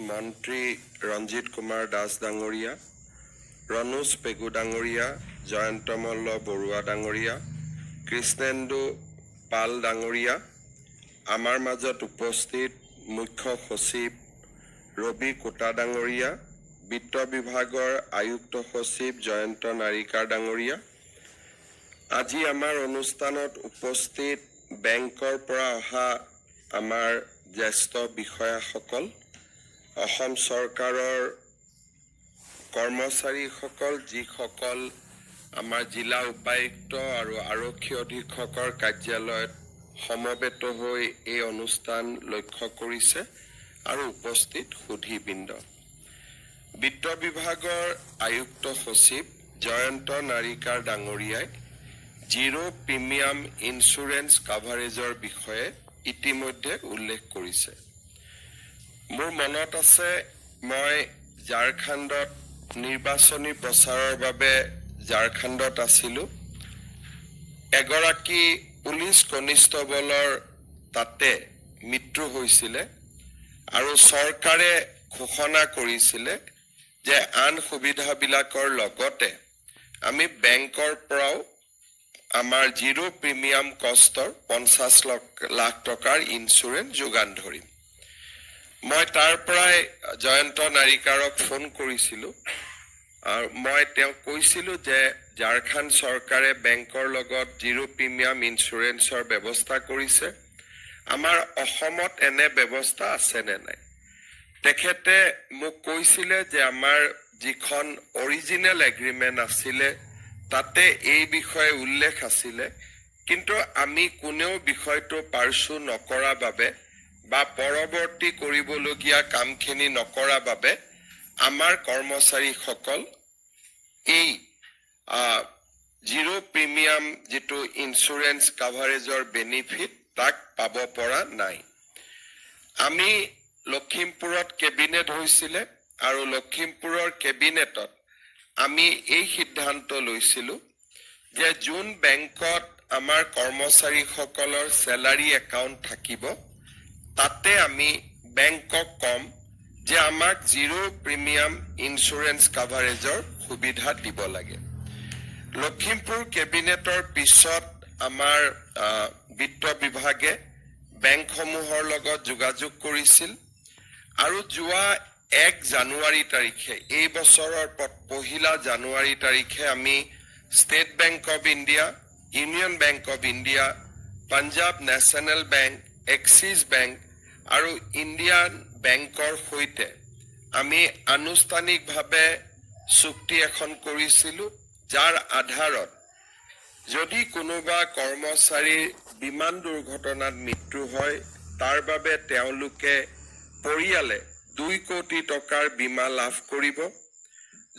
মন্ত্ৰী ৰঞ্জিত কুমাৰ দাস ডাঙৰীয়া, ৰণোজ পেগু ডাঙৰীয়া, জয়ন্ত মল্ল বৰুৱা ডাঙৰীয়া, কৃষ্ণেন্দু পাল ডাঙৰীয়া, আমাৰ মাজত উপস্থিত মুখ্য সচিব ৰবি কোটা ডাঙৰীয়া, বিত্ত বিভাগৰ আয়ুক্ত সচিব জয়ন্ত নাৰিকাৰ ডাঙৰীয়া, আজি আমাৰ অনুষ্ঠানত উপস্থিত বেংকৰ পৰা অহা আমাৰ জ্যেষ্ঠ বিষয়াসকল, অসম চৰকাৰৰ কৰ্মচাৰীসকল, যিসকল আমাৰ জিলা উপায়ুক্ত আৰু আৰক্ষী অধীক্ষকৰ কাৰ্যালয়ত সমবেত হৈ এই অনুষ্ঠান লক্ষ্য কৰিছে আৰু উপস্থিত সুধীবৃন্দ। বিত্ত বিভাগৰ আয়ুক্ত সচিব জয়ন্ত নাৰিকাৰ ডাঙৰীয়াই জিৰ' প্ৰিমিয়াম ইঞ্চুৰেঞ্চ কাভাৰেজৰ বিষয়ে ইতিমধ্যে উল্লেখ কৰিছে। মোৰ মনত আছে, মই ঝাৰখণ্ডত নিৰ্বাচনী প্ৰচাৰৰ বাবে ঝাৰখণ্ডত আছিলোঁ। এগৰাকী পুলিচ কনিষ্টবলৰ তাতে মৃত্যু হৈছিলে আৰু চৰকাৰে ঘোষণা কৰিছিলে যে আন সুবিধাবিলাকৰ লগতে আমি বেংকৰ পৰাও আমাৰ জিৰ' প্ৰিমিয়াম কষ্টৰ 50 লাখ টকাৰ ইঞ্চুৰেঞ্চ যোগান ধৰিম। মই তাৰ পৰাই জয়ন্ত নাৰিকাৰক ফোন কৰিছিলোঁ আৰু মই তেওঁক কৈছিলোঁ যে ঝাৰখণ্ড চৰকাৰে বেংকৰ লগত জিৰ' প্ৰিমিয়াম ইঞ্চুৰেঞ্চৰ ব্যৱস্থা কৰিছে, আমাৰ অসমত এনে ব্যৱস্থা আছেনে নাই। তেখেতে মোক কৈছিলে যে আমাৰ যিখন অৰিজিনেল এগ্ৰিমেণ্ট আছিলে তাতে এই বিষয়ে উল্লেখ আছিলে, কিন্তু আমি কোনেও বিষয়টো পাৰ্চু নকৰা বাবে বা পৰৱৰ্তী কৰিবলগীয়া কামখিনি নকৰা বাবে আমাৰ কৰ্মচাৰীসকল এই জিৰ' প্ৰিমিয়াম যিটো ইঞ্চুৰেঞ্চ কাভাৰেজৰ বেনিফিট তাক পাব পৰা নাই। আমি লখিমপুৰত কেবিনেট হৈছিলে আৰু লখিমপুৰৰ কেবিনেটত আমি এই সিদ্ধান্ত লৈছিলোঁ যে যোন বেংকত আমাৰ কৰ্মচাৰীসকলৰ চেলাৰী একাউণ্ট থাকিব তাতে আমি বেংকক কম যে আমাক জিৰ' প্ৰিমিয়াম ইঞ্চুৰেঞ্চ কাভাৰেজৰ সুবিধা দিব লাগে। লখিমপুৰ কেবিনেটৰ পিছত আমাৰ বিত্ত বিভাগে বেংকসমূহৰ লগত যোগাযোগ কৰিছিল আৰু যোৱা 1 জানুৱাৰী তাৰিখে, এই বছৰৰ 1 জানুৱাৰী তাৰিখে আমি state bank of India, union bank of India, Punjab national bank, axis bank আৰু ইণ্ডিয়ান বেংকৰ সৈতে আমি আনুষ্ঠানিকভাৱে চুক্তি এখন কৰিছিলোঁ, যাৰ আধাৰত যদি কোনোবা কৰ্মচাৰীৰ বিমান দুৰ্ঘটনাত মৃত্যু হয় তাৰ বাবে তেওঁলোকে পৰিয়ালে 2 কোটি টকাৰ বীমা লাভ কৰিব।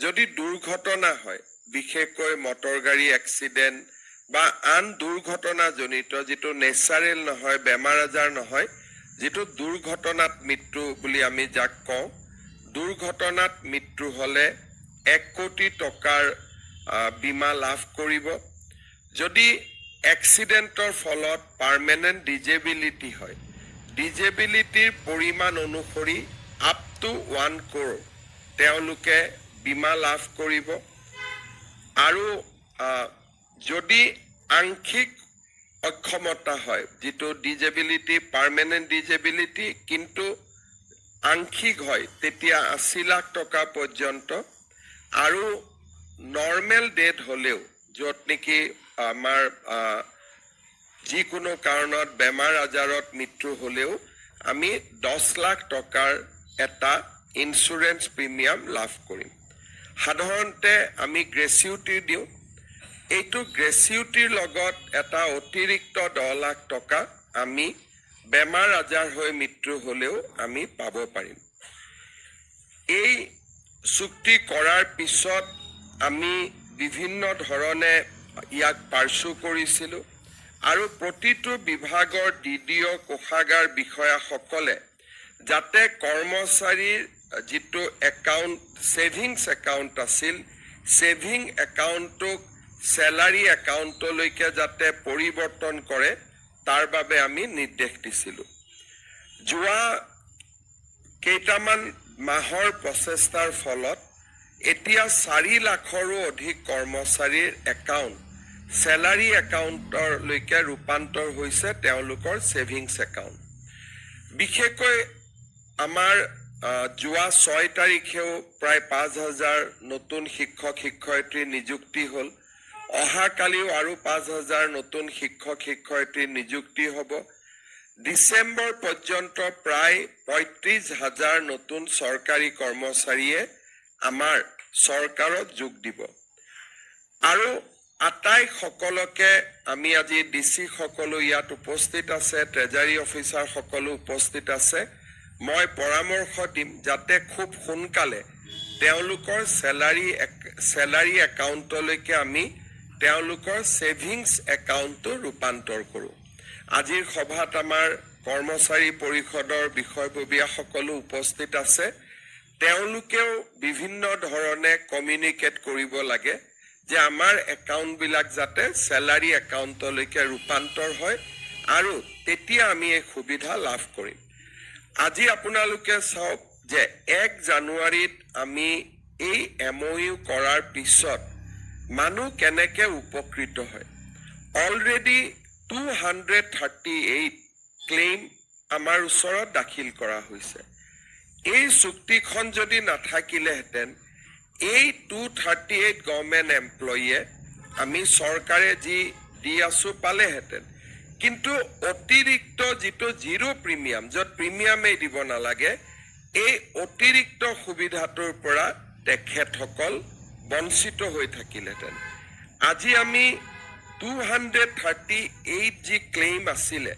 যদি দুৰ্ঘটনা হয়, বিশেষকৈ মটৰ গাড়ী এক্সিডেণ্ট বা আন দুৰ্ঘটনাজনিত যিটো নেচাৰেল নহয়, বেমাৰ আজাৰ নহয়, যিটো দুৰ্ঘটনাত মৃত্যু বুলি আমি যাক কওঁ, দুৰ্ঘটনাত মৃত্যু হ'লে 1 কোটি টকাৰ বীমা লাভ কৰিব। যদি এক্সিডেণ্টৰ ফলত পাৰ্মানেণ্ট ডিজেবিলিটি হয়, ডিজেবিলিটিৰ পৰিমাণ অনুসৰি আপ টু 1 crore তেওঁলোকে বীমা লাভ কৰিব। আৰু যদি আংশিক অক্ষমতা হয়, যিটো ডিজেবিলিটি পাৰ্মানেণ্ট ডিজেবিলিটি কিন্তু আংশিক হয়, তেতিয়া 80 লাখ টকা পৰ্যন্ত। আৰু নৰ্মেল ডেথ হ'লেও, য'ত নেকি আমাৰ যিকোনো কাৰণত বেমাৰ আজাৰত মৃত্যু হ'লেও আমি 10 লাখ টকাৰ এটা ইঞ্চুৰেঞ্চ প্ৰিমিয়াম লাভ কৰিম। সাধাৰণতে আমি গ্ৰেচিউটি দিওঁ, এইটো গ্ৰেচিউটিৰ লগত এটা অতিৰিক্ত 10 লাখ টকা আমি বেমাৰ আজাৰ হৈ মৃত্যু হ'লেও আমি পাব পাৰিম। এই চুক্তি কৰাৰ পিছত আমি বিভিন্ন ধৰণে ইয়াক পাৰ্চু কৰিছিলোঁ আৰু প্ৰতিটো বিভাগৰ DDO কোষাগাৰ বিষয়াসকলে যাতে কৰ্মচাৰীৰ যিটো একাউণ্ট, ছেভিংছ একাউণ্ট আছিল, ছেভিং একাউণ্টটোক চেলাৰী একাউণ্টলৈকে যাতে পৰিৱৰ্তন কৰে তাৰ বাবে আমি নিৰ্দেশ দিছিলোঁ। যোৱা কেইটামান মাহৰ প্ৰচেষ্টাৰ ফলত এতিয়া 4 লাখৰো অধিক কৰ্মচাৰীৰ একাউণ্ট চেলাৰী একাউণ্টলৈকে ৰূপান্তৰ হৈছে তেওঁলোকৰ ছেভিংছ একাউণ্ট। বিশেষকৈ আমাৰ যোৱা 6 তাৰিখেও প্ৰায় 5,000 নতুন শিক্ষক শিক্ষয়িত্ৰী নিযুক্তি হ'ল। অহাকালিও আৰু 5,000 নতুন শিক্ষক শিক্ষয়িত্ৰী নিযুক্তি হ'ব। ডিচেম্বৰ পৰ্যন্ত প্ৰায় 35,000 নতুন চৰকাৰী কৰ্মচাৰীয়ে আমাৰ চৰকাৰত যোগ দিব। আৰু আটাইসকলকে আমি আজি ডিচি সকলো ইয়াত উপস্থিত আছে, ট্ৰেজাৰী অফিচাৰ সকলো উপস্থিত আছে। মই পৰামৰ্শ দিম যাতে খুব সোনকালে তেওঁলোকৰ চেলাৰী একাউণ্টলৈকে আমি তেওঁলোকৰ ছেভিংছ একাউণ্টটো ৰূপান্তৰ কৰোঁ। আজিৰ সভাত আমাৰ কৰ্মচাৰী পৰিষদৰ বিষয়ববীয়া সকলো উপস্থিত আছে। তেওঁলোকেও বিভিন্ন ধৰণে কমিউনিকেট কৰিব লাগে যে আমাৰ একাউণ্টবিলাক যাতে চেলাৰী একাউণ্টলৈকে ৰূপান্তৰ হয় আৰু তেতিয়া আমি এই সুবিধা লাভ কৰিম। আজি আপোনালোকে চাওক যে 1 জানুৱাৰীত আমি এই MOU কৰাৰ পিছত মানুহ কেনেকৈ উপকৃত হয়। অলৰেডি 238 ক্লেইম আমাৰ ওচৰত দাখিল কৰা হৈছে। এই চুক্তিখন যদি নাথাকিলেহেঁতেন এই 238 গভৰ্ণমেণ্ট এমপ্লয়ীয়ে আমি চৰকাৰে যি দি আছোঁ পালেহেঁতেন। কিন্তু অতিৰিক্ত যিটো জিৰ' প্ৰিমিয়াম, য'ত প্ৰিমিয়ামেই দিব নালাগে, এই অতিৰিক্ত সুবিধাটোৰ পৰা তেখেতসকল বঞ্চিত হৈ থাকিলেহেঁতেন। আজি আমি 238 যি ক্লেইম আছিলে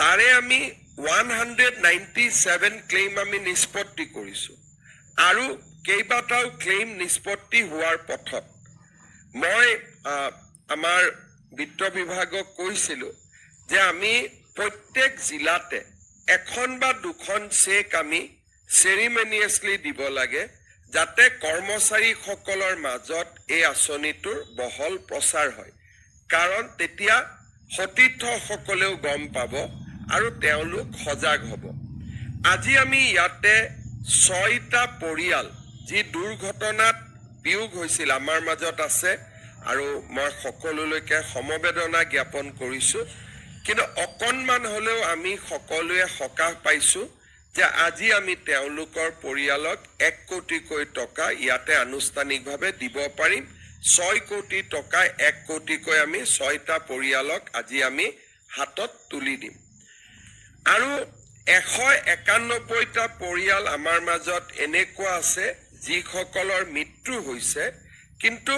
তাৰে আমি 197 ক্লেইম আমি নিষ্পত্তি কৰিছোঁ আৰু কেইবাটাও ক্লেইম নিষ্পত্তি হোৱাৰ পথত। মই আমাৰ বিত্ত বিভাগক কৈছিলোঁ যে আমি প্ৰত্যেক জিলাতে 1 বা 2খন চেক আমি চেৰিমনিয়াছলি দিব লাগে যাতে কৰ্মচাৰীসকলৰ মাজত এই আঁচনিটোৰ বহল প্ৰচাৰ হয়। কাৰণ তেতিয়া সতীৰ্থসকলেও গম পাব আৰু তেওঁলোক সজাগ হ'ব। আজি আমি ইয়াতে 6টা পৰিয়াল যি দুৰ্ঘটনাত বিয়োগ হৈছিল আমাৰ মাজত আছে আৰু মই সকলোলৈকে সমবেদনা জ্ঞাপন কৰিছোঁ। কিন্তু অকণমান হ'লেও আমি সকলোৱে সকাহ পাইছোঁ যে আজি আমি তেওঁলোকৰ পৰিয়ালক 1 কোটিকৈ টকা ইয়াতে আনুষ্ঠানিকভাৱে দিব পাৰিম। 6 কোটি টকা 1 কোটিকৈ আমি 6টা পৰিয়ালক আজি আমি হাতত তুলি দিম। আৰু 191টা পৰিয়াল আমাৰ মাজত এনেকুৱা আছে যিসকলৰ মৃত্যু হৈছে, কিন্তু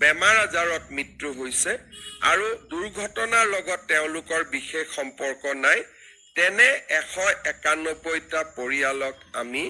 বেমাৰ আজাৰত মৃত্যু হৈছে আৰু দুৰ্ঘটনাৰ লগত তেওঁলোকৰ বিশেষ সম্পৰ্ক নাই। তেনে 191টা পৰিয়ালক আমি